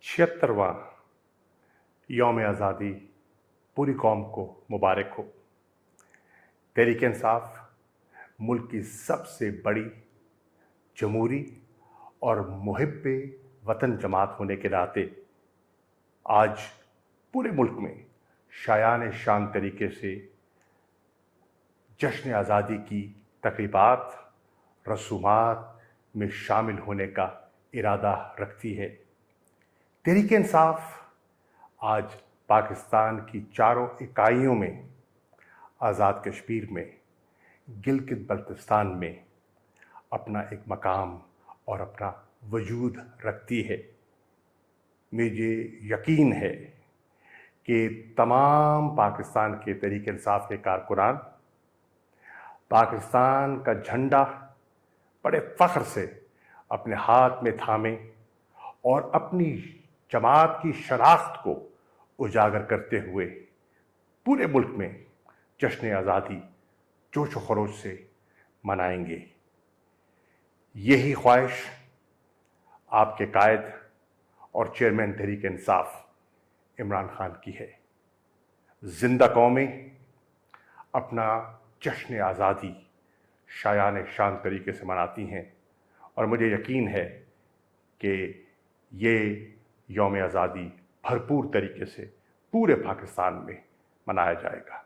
76वां यौम आज़ादी पूरी कौम को मुबारक हो। तहरीक इंसाफ मुल्क की सबसे बड़ी जमहूरी और मुहिब्बे वतन जमात होने के नाते आज पूरे मुल्क में शायान शान तरीके से जश्न आज़ादी की तक़रीबात रसूमात में शामिल होने का इरादा रखती है। तहरीक इंसाफ आज पाकिस्तान की चारों इकाइयों में, आज़ाद कश्मीर में, गिलगित बल्तिस्तान में अपना एक मकाम और अपना वजूद रखती है। मुझे यकीन है कि तमाम पाकिस्तान के तहरीक इंसाफ के कारकुनान पाकिस्तान का झंडा बड़े फ़ख्र से अपने हाथ में थामे और अपनी जमात की शनाख्त को उजागर करते हुए पूरे मुल्क में जश्न आज़ादी जोश व खरोश से मनाएंगे। यही ख्वाहिश आपके कायद और चेयरमैन तहरीक इंसाफ इमरान खान की है। जिंदा कौमें अपना जश्न आज़ादी शायान शान तरीके से मनाती हैं और मुझे यकीन है कि ये यौम आज़ादी भरपूर तरीके से पूरे पाकिस्तान में मनाया जाएगा।